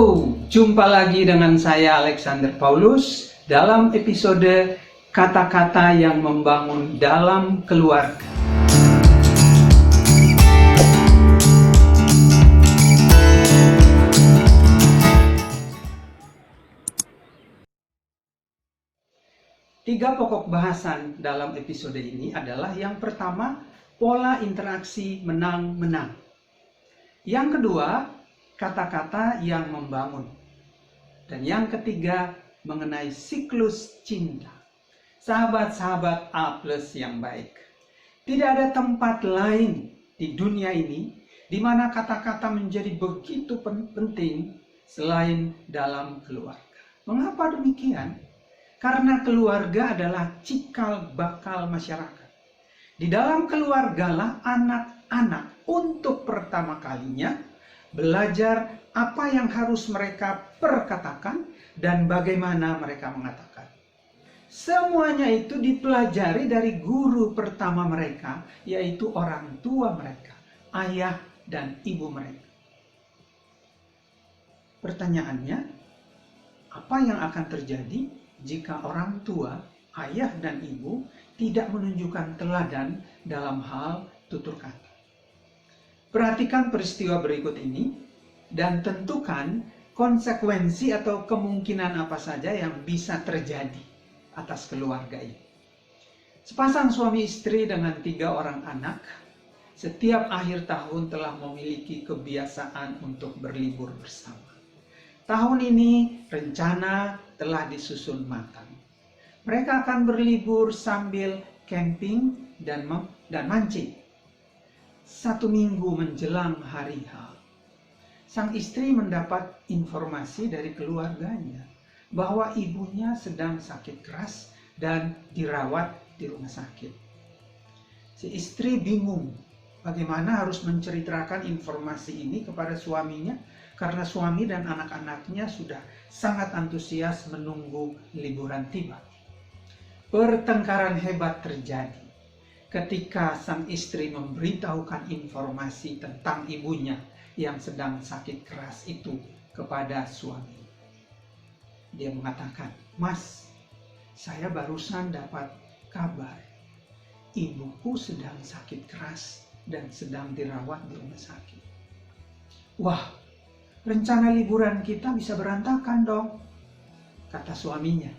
Jumpa lagi dengan saya Alexander Paulus dalam episode Kata-kata yang Membangun dalam Keluarga. Tiga pokok bahasan dalam episode ini adalah yang pertama, pola interaksi menang-menang. Yang kedua, kata-kata yang membangun. Dan yang ketiga, mengenai siklus cinta. Sahabat-sahabat A+ yang baik. Tidak ada tempat lain di dunia ini di mana kata-kata menjadi begitu penting selain dalam keluarga. Mengapa demikian? Karena keluarga adalah cikal bakal masyarakat. Di dalam keluargalah anak-anak untuk pertama kalinya belajar apa yang harus mereka perkatakan dan bagaimana mereka mengatakan. Semuanya itu dipelajari dari guru pertama mereka, yaitu orang tua mereka, ayah dan ibu mereka. Pertanyaannya, apa yang akan terjadi jika orang tua, ayah dan ibu tidak menunjukkan teladan dalam hal tutur kata? Perhatikan peristiwa berikut ini dan tentukan konsekuensi atau kemungkinan apa saja yang bisa terjadi atas keluarga ini. Sepasang suami istri dengan 3 orang anak setiap akhir tahun telah memiliki kebiasaan untuk berlibur bersama. Tahun ini rencana telah disusun matang. Mereka akan berlibur sambil camping dan mancing. 1 minggu menjelang hari H, sang istri mendapat informasi dari keluarganya bahwa ibunya sedang sakit keras dan dirawat di rumah sakit. Si istri bingung bagaimana harus menceritakan informasi ini kepada suaminya, karena suami dan anak-anaknya sudah sangat antusias menunggu liburan tiba. Pertengkaran hebat terjadi ketika sang istri memberitahukan informasi tentang ibunya yang sedang sakit keras itu kepada suami. Dia mengatakan, "Mas, saya barusan dapat kabar. Ibuku sedang sakit keras dan sedang dirawat di rumah sakit." "Wah, rencana liburan kita bisa berantakan dong," kata suaminya.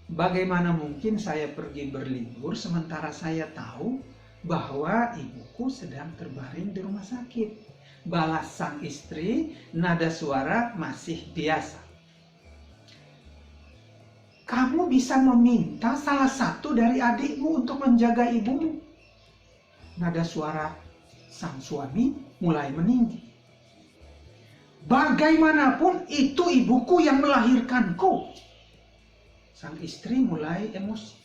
"Bagaimana mungkin saya pergi berlibur sementara saya tahu bahwa ibuku sedang terbaring di rumah sakit?" Balas sang istri, nada suara masih biasa. "Kamu bisa meminta salah satu dari adikmu untuk menjaga ibumu." Nada suara sang suami mulai meninggi. "Bagaimanapun itu ibuku yang melahirkanku." Sang istri mulai emosi.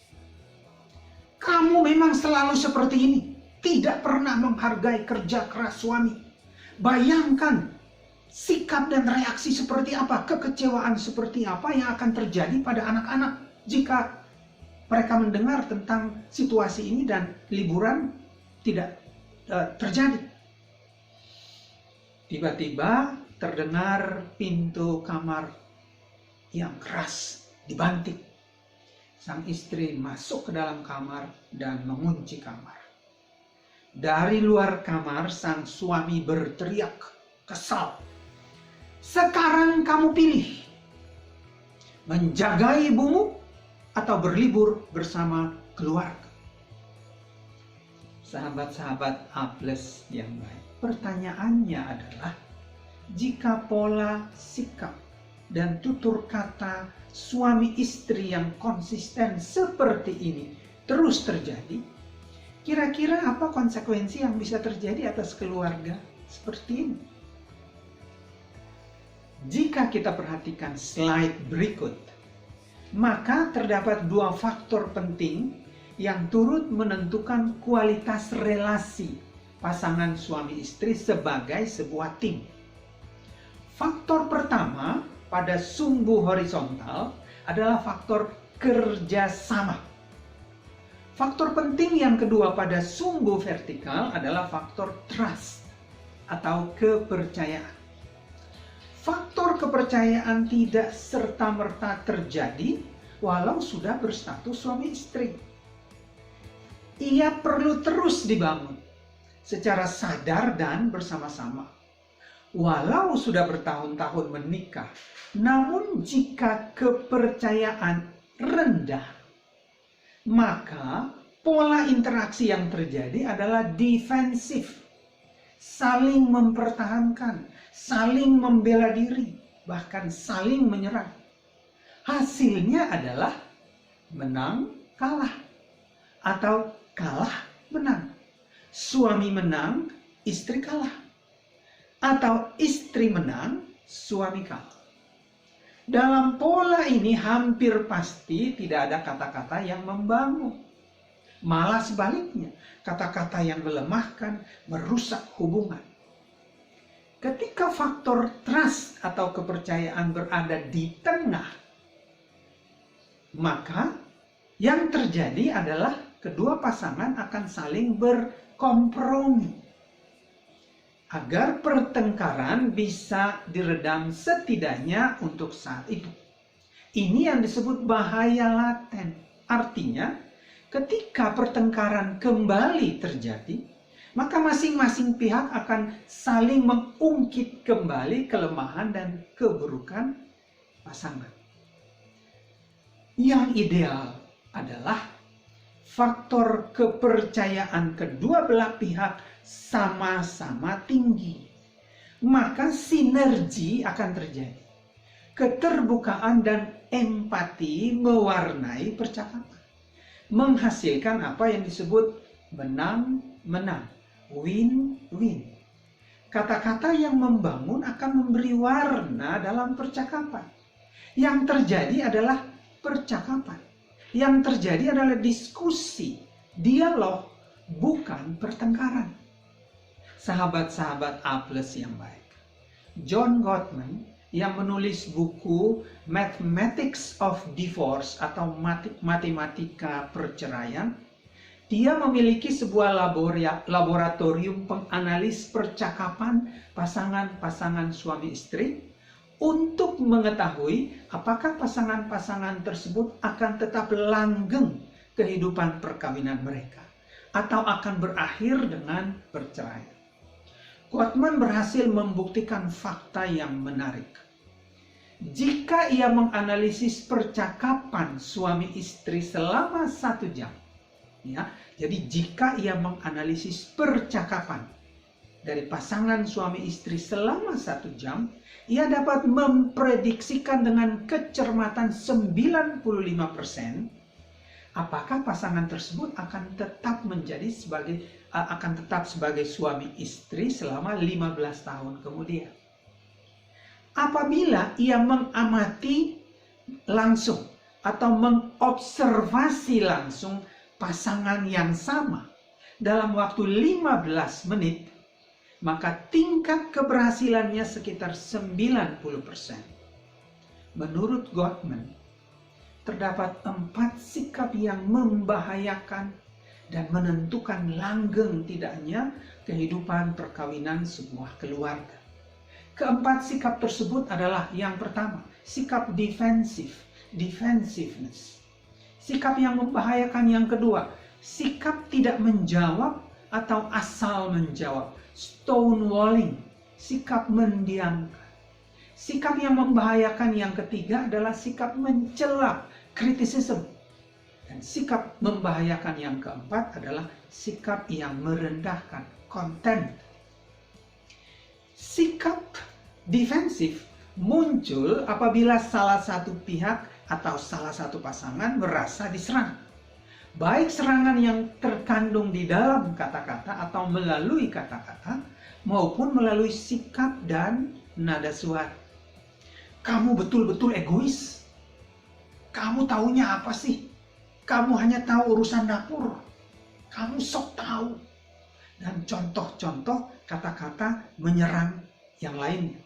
"Kamu memang selalu seperti ini, tidak pernah menghargai kerja keras suami. Bayangkan sikap dan reaksi seperti apa, kekecewaan seperti apa yang akan terjadi pada anak-anak jika mereka mendengar tentang situasi ini dan liburan tidak terjadi." Tiba-tiba terdengar pintu kamar yang keras dibanting. Sang istri masuk ke dalam kamar dan mengunci kamar. Dari luar kamar, sang suami berteriak kesal. "Sekarang kamu pilih, menjaga ibumu atau berlibur bersama keluarga." Sahabat-sahabat A+ yang baik, pertanyaannya adalah, jika pola sikap dan tutur kata suami istri yang konsisten seperti ini terus terjadi, kira-kira apa konsekuensi yang bisa terjadi atas keluarga seperti ini? Jika kita perhatikan slide berikut, maka terdapat 2 faktor penting yang turut menentukan kualitas relasi pasangan suami istri sebagai sebuah tim. Faktor pertama pada sumbu horizontal adalah faktor kerjasama. Faktor penting yang kedua pada sumbu vertikal adalah faktor trust atau kepercayaan. faktor kepercayaan tidak serta-merta terjadi walau sudah berstatus suami istri. Ia perlu terus dibangun secara sadar dan bersama-sama. Walau sudah bertahun-tahun menikah, namun jika kepercayaan rendah, maka pola interaksi yang terjadi adalah defensif, saling mempertahankan, saling membela diri, bahkan saling menyerang. Hasilnya adalah menang kalah atau kalah menang. Suami menang, istri kalah. Atau istri menang, suami kalah. Dalam pola ini hampir pasti tidak ada kata-kata yang membangun. Malah sebaliknya, kata-kata yang melemahkan, merusak hubungan. Ketika faktor trust atau kepercayaan berada di tengah, maka yang terjadi adalah kedua pasangan akan saling berkompromi agar pertengkaran bisa diredam setidaknya untuk saat itu. Ini yang disebut bahaya laten. Artinya, ketika pertengkaran kembali terjadi, maka masing-masing pihak akan saling mengungkit kembali kelemahan dan keburukan pasangan. Yang ideal adalah faktor kepercayaan kedua belah pihak sama-sama tinggi. Maka sinergi akan terjadi. Keterbukaan dan empati mewarnai percakapan. Menghasilkan apa yang disebut menang-menang, win-win. Kata-kata yang membangun akan memberi warna dalam percakapan. Yang terjadi adalah percakapan. Yang terjadi adalah diskusi, dialog, bukan pertengkaran. Sahabat-sahabat A+ yang baik. John Gottman yang menulis buku Mathematics of Divorce atau matematika perceraian, dia memiliki sebuah laboratorium penganalis percakapan pasangan-pasangan suami istri untuk mengetahui apakah pasangan-pasangan tersebut akan tetap langgeng kehidupan perkawinan mereka atau akan berakhir dengan perceraian. Gottman berhasil membuktikan fakta yang menarik. Jika ia menganalisis percakapan suami istri selama 1 jam, ya, jadi jika ia menganalisis percakapan dari pasangan suami istri selama 1 jam, ia dapat memprediksikan dengan kecermatan 95% apakah pasangan tersebut akan tetap sebagai suami istri selama 15 tahun kemudian. Apabila ia mengamati langsung atau mengobservasi langsung pasangan yang sama dalam waktu 15 menit, maka tingkat keberhasilannya sekitar 90%. Menurut Gottman, terdapat 4 sikap yang membahayakan dan menentukan langgeng tidaknya kehidupan perkawinan sebuah keluarga. Keempat sikap tersebut adalah yang pertama, sikap defensiveness. Sikap yang membahayakan yang kedua, sikap tidak menjawab atau asal menjawab, stonewalling, sikap mendiamkan. Sikap yang membahayakan yang ketiga adalah sikap mencela, criticism. Dan sikap membahayakan yang keempat adalah sikap yang merendahkan, contempt. Sikap defensif muncul apabila salah satu pihak atau salah satu pasangan merasa diserang. Baik serangan yang terkandung di dalam kata-kata atau melalui kata-kata, maupun melalui sikap dan nada suara. Kamu betul-betul egois. Kamu taunya apa sih? Kamu hanya tahu urusan dapur. Kamu sok tahu. Dan contoh-contoh kata-kata menyerang yang lainnya.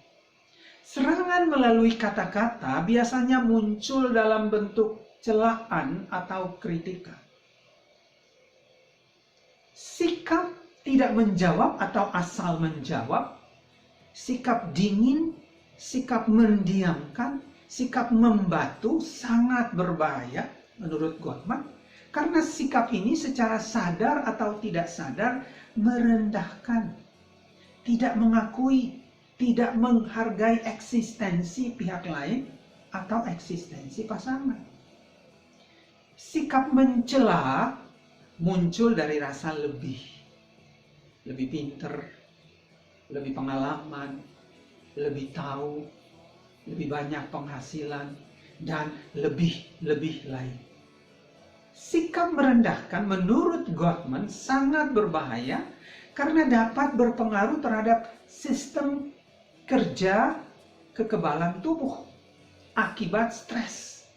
Serangan melalui kata-kata biasanya muncul dalam bentuk celaan atau kritikan. Sikap tidak menjawab atau asal menjawab, sikap dingin sikap mendiamkan, sikap membatu sangat berbahaya menurut Gottman. Karena sikap ini secara sadar atau tidak sadar merendahkan, tidak mengakui, tidak menghargai eksistensi pihak lain atau eksistensi pasangan. Sikap mencela muncul dari rasa lebih pinter, lebih pengalaman, lebih tahu, lebih banyak penghasilan, dan lebih lain. Sikap merendahkan menurut Gottman sangat berbahaya karena dapat berpengaruh terhadap sistem kerja kekebalan tubuh akibat stres.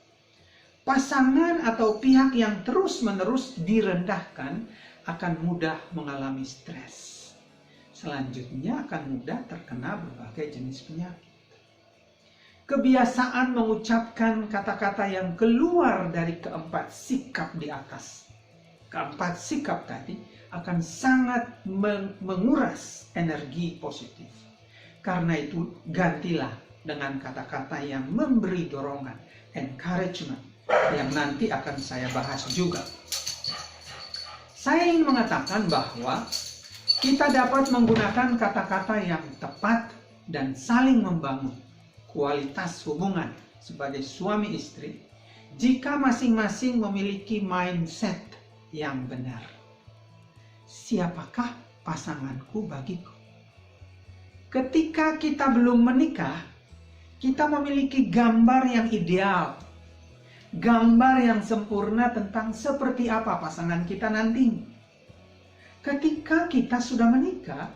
Pasangan atau pihak yang terus-menerus direndahkan akan mudah mengalami stres. Selanjutnya akan mudah terkena berbagai jenis penyakit. Kebiasaan mengucapkan kata-kata yang keluar dari keempat sikap di atas. Keempat sikap tadi akan sangat menguras energi positif. Karena itu gantilah dengan kata-kata yang memberi dorongan, encouragement, yang nanti akan saya bahas juga. Saya ingin mengatakan bahwa kita dapat menggunakan kata-kata yang tepat dan saling membangun kualitas hubungan sebagai suami istri jika masing-masing memiliki mindset yang benar. Siapakah pasanganku bagiku? Ketika kita belum menikah, kita memiliki gambar yang ideal, gambar yang sempurna tentang seperti apa pasangan kita nanti. Ketika kita sudah menikah,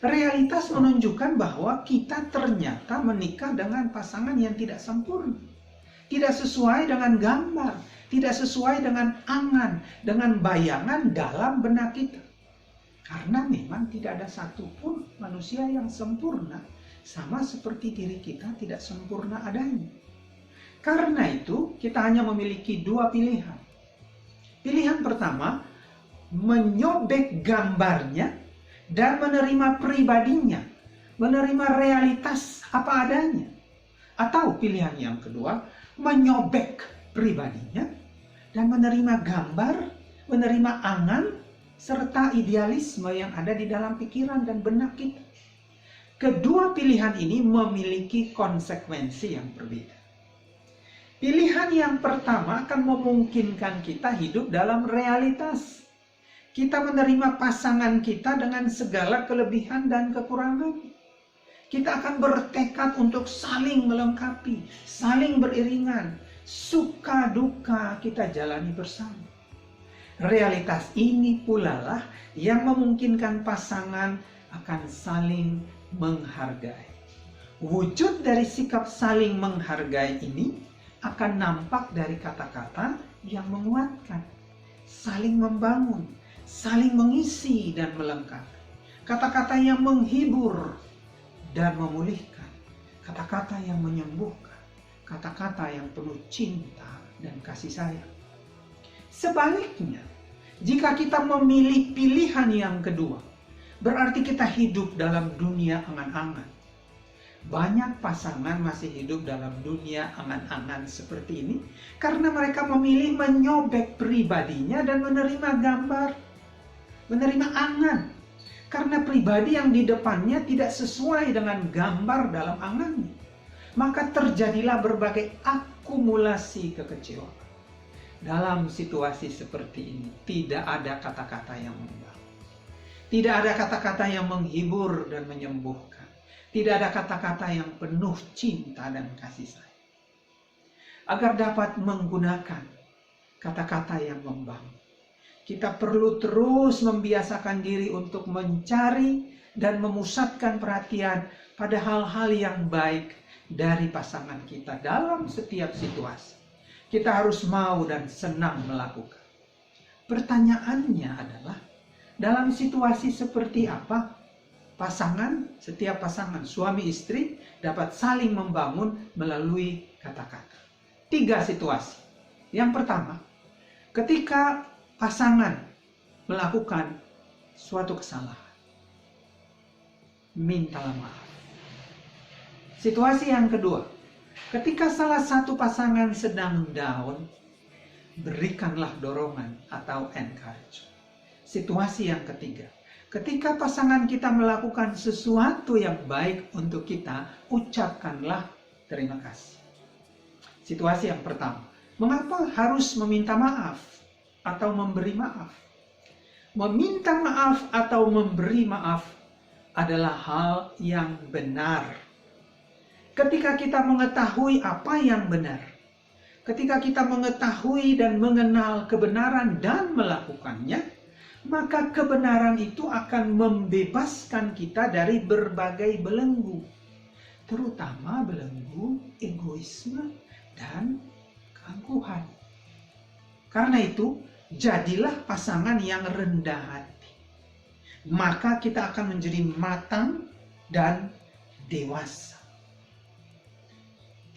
realitas menunjukkan bahwa kita ternyata menikah dengan pasangan yang tidak sempurna. Tidak sesuai dengan gambar, tidak sesuai dengan angan, dengan bayangan dalam benak kita. Karena memang tidak ada satupun manusia yang sempurna, sama seperti diri kita tidak sempurna adanya. Karena itu, kita hanya memiliki dua pilihan. Pilihan pertama, menyobek gambarnya dan menerima pribadinya, menerima realitas apa adanya. Atau pilihan yang kedua, menyobek pribadinya dan menerima gambar, menerima angan, serta idealisme yang ada di dalam pikiran dan benak kita. Kedua pilihan ini memiliki konsekuensi yang berbeda. Pilihan yang pertama akan memungkinkan kita hidup dalam realitas. Kita menerima pasangan kita dengan segala kelebihan dan kekurangan. Kita akan bertekad untuk saling melengkapi, saling beriringan. Suka duka kita jalani bersama. Realitas ini pula lah yang memungkinkan pasangan akan saling menghargai. Wujud dari sikap saling menghargai ini akan nampak dari kata-kata yang menguatkan, saling membangun, saling mengisi dan melengkapi. Kata-kata yang menghibur dan memulihkan. Kata-kata yang menyembuhkan. Kata-kata yang penuh cinta dan kasih sayang. Sebaliknya, jika kita memilih pilihan yang kedua, berarti kita hidup dalam dunia angan-angan. Banyak pasangan masih hidup dalam dunia angan-angan seperti ini karena mereka memilih menyobek pribadinya dan menerima gambar, menerima angan. Karena pribadi yang di depannya tidak sesuai dengan gambar dalam angannya, maka terjadilah berbagai akumulasi kekecewaan. Dalam situasi seperti ini, tidak ada kata-kata yang membangun. Tidak ada kata-kata yang menghibur dan menyembuhkan. Tidak ada kata-kata yang penuh cinta dan kasih sayang. Agar dapat menggunakan kata-kata yang membangun, kita perlu terus membiasakan diri untuk mencari dan memusatkan perhatian pada hal-hal yang baik dari pasangan kita dalam setiap situasi. Kita harus mau dan senang melakukan. Pertanyaannya adalah, dalam situasi seperti apa setiap pasangan suami istri dapat saling membangun melalui kata-kata? 3 situasi. Yang pertama, ketika pasangan melakukan suatu kesalahan, mintalah maaf. Situasi yang kedua, ketika salah satu pasangan sedang down, berikanlah dorongan atau encourage. Situasi yang ketiga, ketika pasangan kita melakukan sesuatu yang baik untuk kita, ucapkanlah terima kasih. Situasi yang pertama, mengapa harus meminta maaf atau memberi maaf? Meminta maaf atau memberi maaf adalah hal yang benar. Ketika kita mengetahui apa yang benar, ketika kita mengetahui dan mengenal kebenaran dan melakukannya, maka kebenaran itu akan membebaskan kita dari berbagai belenggu, terutama belenggu egoisme dan keangkuhan. Karena itu, jadilah pasangan yang rendah hati. Maka kita akan menjadi matang dan dewasa.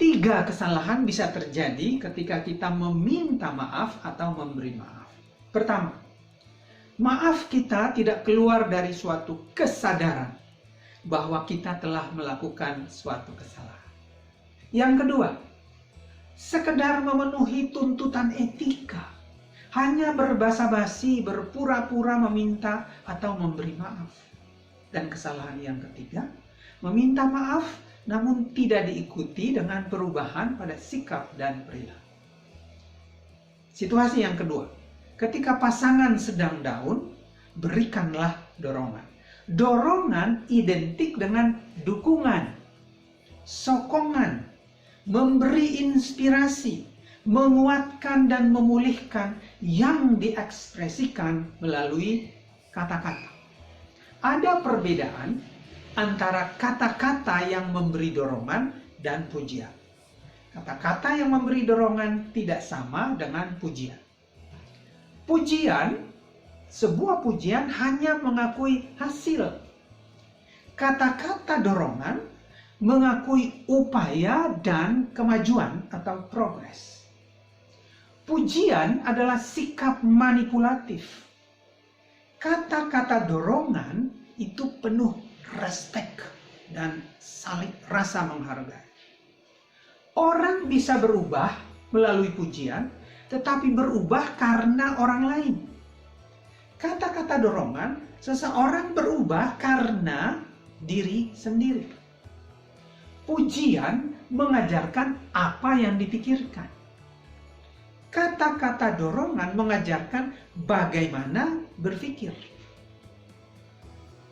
3 kesalahan bisa terjadi ketika kita meminta maaf atau memberi maaf. Pertama, maaf kita tidak keluar dari suatu kesadaran bahwa kita telah melakukan suatu kesalahan. Yang kedua, sekedar memenuhi tuntutan etika. Hanya berbasa-basi, berpura-pura meminta atau memberi maaf. Dan kesalahan yang ketiga, meminta maaf namun tidak diikuti dengan perubahan pada sikap dan perilaku. Situasi yang kedua, ketika pasangan sedang down, berikanlah dorongan. Dorongan identik dengan dukungan, sokongan, memberi inspirasi, menguatkan dan memulihkan yang diekspresikan melalui kata-kata. Ada perbedaan antara kata-kata yang memberi dorongan dan pujian. Kata-kata yang memberi dorongan tidak sama dengan pujian. Pujian, sebuah pujian hanya mengakui hasil. Kata-kata dorongan mengakui upaya dan kemajuan atau progres. Pujian adalah sikap manipulatif. Kata-kata dorongan itu penuh respek dan saling rasa menghargai. Orang bisa berubah melalui pujian, tetapi berubah karena orang lain. Kata-kata dorongan, seseorang berubah karena diri sendiri. Pujian mengajarkan apa yang dipikirkan. Kata-kata dorongan mengajarkan bagaimana berpikir.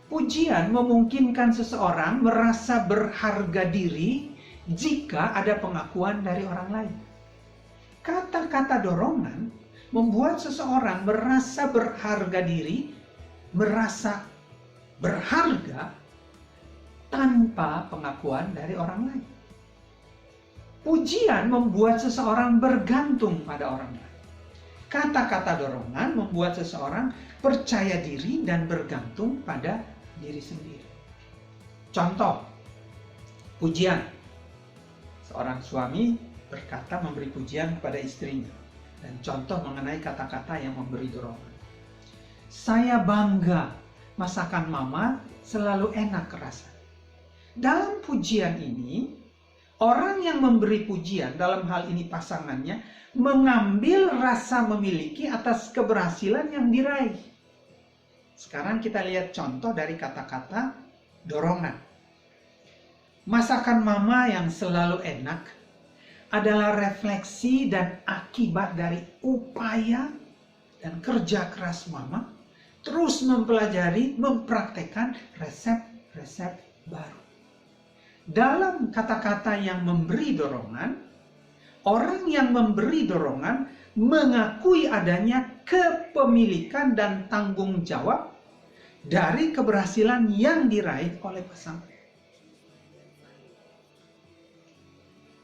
Pujian memungkinkan seseorang merasa berharga diri jika ada pengakuan dari orang lain. Kata-kata dorongan membuat seseorang merasa berharga diri, merasa berharga tanpa pengakuan dari orang lain. Pujian membuat seseorang bergantung pada orang lain. Kata-kata dorongan membuat seseorang percaya diri dan bergantung pada diri sendiri. Contoh, pujian. Seorang suami berkata memberi pujian kepada istrinya. Dan contoh mengenai kata-kata yang memberi dorongan. Saya bangga masakan mama selalu enak rasanya. Dalam pujian ini, orang yang memberi pujian, dalam hal ini pasangannya, mengambil rasa memiliki atas keberhasilan yang diraih. Sekarang kita lihat contoh dari kata-kata dorongan. Masakan mama yang selalu enak adalah refleksi dan akibat dari upaya dan kerja keras mama terus mempelajari, mempraktekkan resep-resep baru. Dalam kata-kata yang memberi dorongan, orang yang memberi dorongan mengakui adanya kepemilikan dan tanggung jawab dari keberhasilan yang diraih oleh pasangan.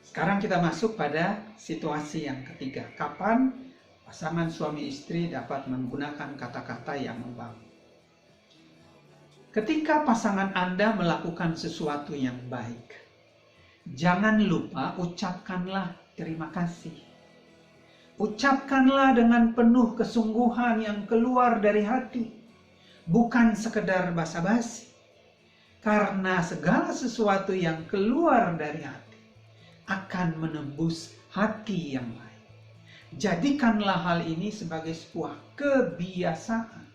Sekarang kita masuk pada situasi yang ketiga. Kapan pasangan suami istri dapat menggunakan kata-kata yang membangun? Ketika pasangan Anda melakukan sesuatu yang baik, jangan lupa ucapkanlah terima kasih. Ucapkanlah dengan penuh kesungguhan yang keluar dari hati, bukan sekedar basa-basi. Karena segala sesuatu yang keluar dari hati akan menembus hati yang lain. Jadikanlah hal ini sebagai sebuah kebiasaan,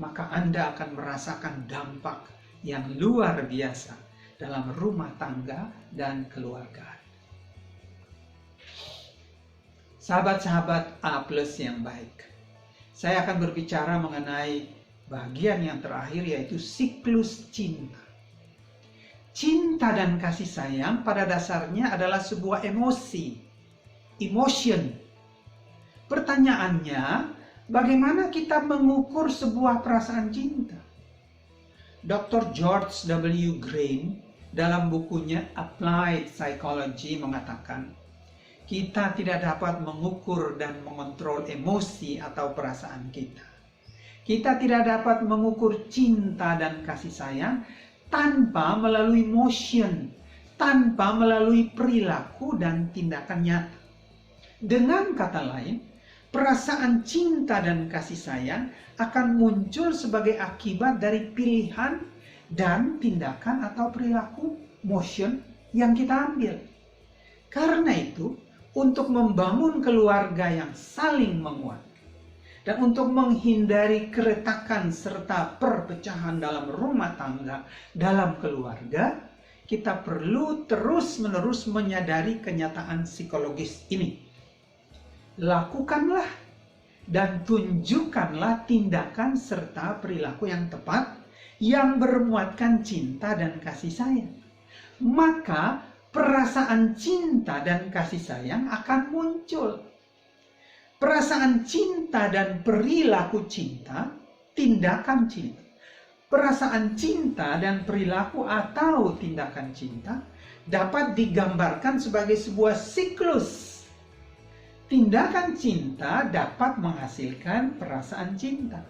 maka Anda akan merasakan dampak yang luar biasa dalam rumah tangga dan keluarga. Sahabat-sahabat A+ yang baik, saya akan berbicara mengenai bagian yang terakhir, yaitu siklus cinta. Cinta dan kasih sayang pada dasarnya adalah sebuah emosi, emotion. Pertanyaannya, bagaimana kita mengukur sebuah perasaan cinta? Dr. George W. Green dalam bukunya Applied Psychology mengatakan, kita tidak dapat mengukur dan mengontrol emosi atau perasaan kita. Kita tidak dapat mengukur cinta dan kasih sayang tanpa melalui motion, tanpa melalui perilaku dan tindakan nyata. Dengan kata lain, perasaan cinta dan kasih sayang akan muncul sebagai akibat dari pilihan dan tindakan atau perilaku motion yang kita ambil. Karena itu, untuk membangun keluarga yang saling menguatkan dan untuk menghindari keretakan serta perpecahan dalam rumah tangga, dalam keluarga, kita perlu terus-menerus menyadari kenyataan psikologis ini. Lakukanlah dan tunjukkanlah tindakan serta perilaku yang tepat yang bermuatkan cinta dan kasih sayang. Maka perasaan cinta dan kasih sayang akan muncul. Perasaan cinta dan perilaku cinta, tindakan cinta. Perasaan cinta dan perilaku atau tindakan cinta dapat digambarkan sebagai sebuah siklus. Tindakan cinta dapat menghasilkan perasaan cinta.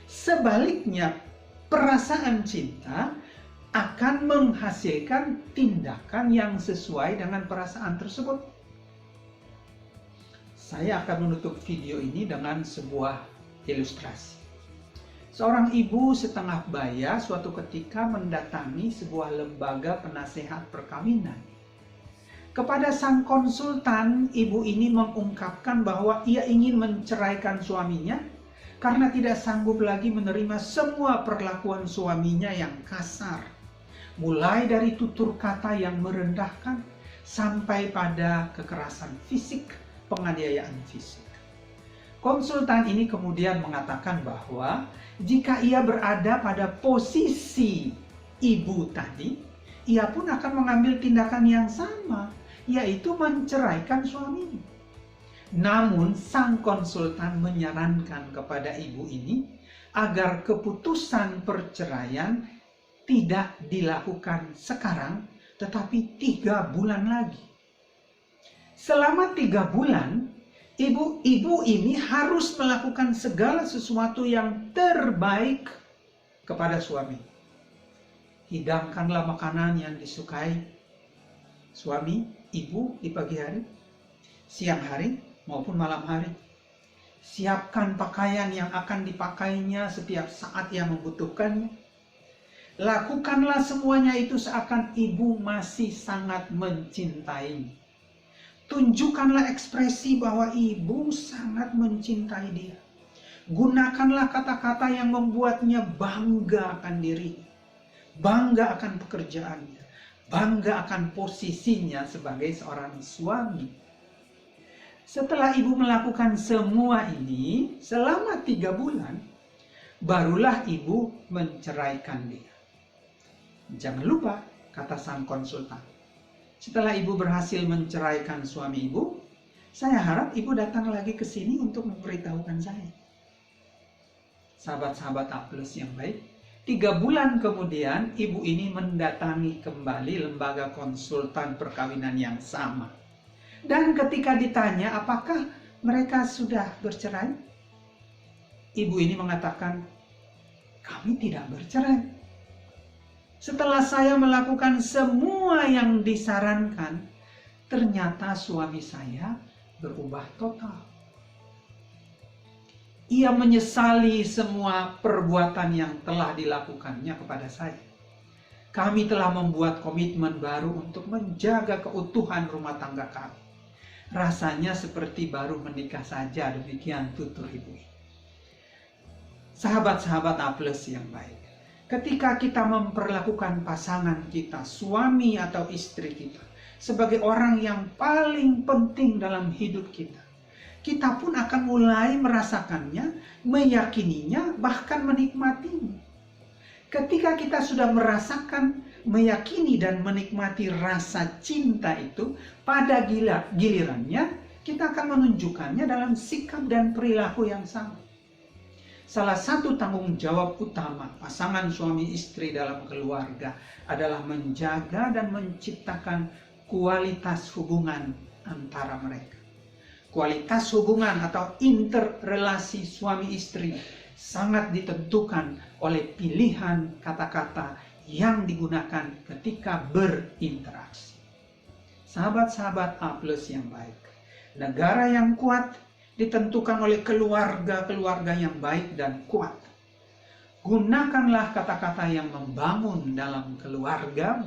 Sebaliknya, perasaan cinta akan menghasilkan tindakan yang sesuai dengan perasaan tersebut. Saya akan menutup video ini dengan sebuah ilustrasi. Seorang ibu setengah baya suatu ketika mendatangi sebuah lembaga penasehat perkawinan. Kepada sang konsultan, ibu ini mengungkapkan bahwa ia ingin menceraikan suaminya karena tidak sanggup lagi menerima semua perlakuan suaminya yang kasar. Mulai dari tutur kata yang merendahkan sampai pada kekerasan fisik, penganiayaan fisik. Konsultan ini kemudian mengatakan bahwa jika ia berada pada posisi ibu tadi, ia pun akan mengambil tindakan yang sama, yaitu menceraikan suaminya. Namun sang konsultan menyarankan kepada ibu ini agar keputusan perceraian tidak dilakukan sekarang, tetapi 3 bulan lagi. Selama 3 bulan, ibu ini harus melakukan segala sesuatu yang terbaik kepada suami. Hidangkanlah makanan yang disukai suami, ibu di pagi hari, siang hari, maupun malam hari. Siapkan pakaian yang akan dipakainya setiap saat yang membutuhkannya. Lakukanlah semuanya itu seakan ibu masih sangat mencintainya. Tunjukkanlah ekspresi bahwa ibu sangat mencintai dia. Gunakanlah kata-kata yang membuatnya bangga akan dirinya, bangga akan pekerjaannya, bangga akan posisinya sebagai seorang suami. Setelah ibu melakukan semua ini selama 3 bulan, barulah ibu menceraikan dia. Jangan lupa, kata sang konsultan, setelah ibu berhasil menceraikan suami ibu, saya harap ibu datang lagi ke sini untuk memberitahukan saya. Sahabat-sahabat A+ yang baik, 3 bulan kemudian ibu ini mendatangi kembali lembaga konsultan perkawinan yang sama. Dan ketika ditanya apakah mereka sudah bercerai, ibu ini mengatakan, kami tidak bercerai. Setelah saya melakukan semua yang disarankan, ternyata suami saya berubah total. Ia menyesali semua perbuatan yang telah dilakukannya kepada saya. Kami telah membuat komitmen baru untuk menjaga keutuhan rumah tangga kami. Rasanya seperti baru menikah saja, demikian tutur ibu. Sahabat-sahabat A+ yang baik, ketika kita memperlakukan pasangan kita, suami atau istri kita, sebagai orang yang paling penting dalam hidup kita, kita pun akan mulai merasakannya, meyakininya, bahkan menikmatinya. Ketika kita sudah merasakan, meyakini, dan menikmati rasa cinta itu, pada gilirannya kita akan menunjukkannya dalam sikap dan perilaku yang sama. Salah satu tanggung jawab utama pasangan suami istri dalam keluarga adalah menjaga dan menciptakan kualitas hubungan antara mereka. Kualitas hubungan atau interrelasi suami istri sangat ditentukan oleh pilihan kata-kata yang digunakan ketika berinteraksi. Sahabat-sahabat A+ yang baik, negara yang kuat ditentukan oleh keluarga-keluarga yang baik dan kuat. Gunakanlah kata-kata yang membangun dalam keluarga.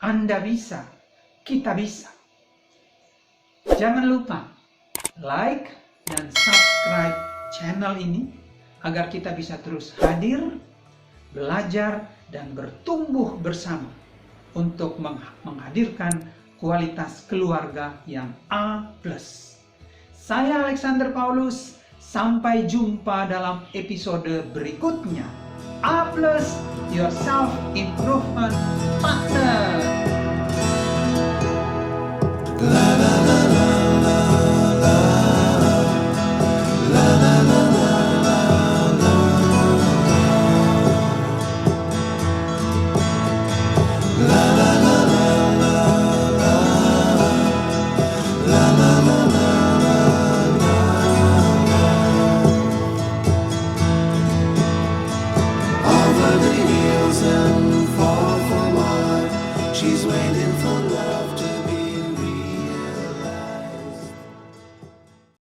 Anda bisa, kita bisa. Jangan lupa like dan subscribe channel ini agar kita bisa terus hadir, belajar, dan bertumbuh bersama untuk menghadirkan kualitas keluarga yang A+. Saya Alexander Paulus, sampai jumpa dalam episode berikutnya. A+, your self improvement partner. And fall for more. She's waiting for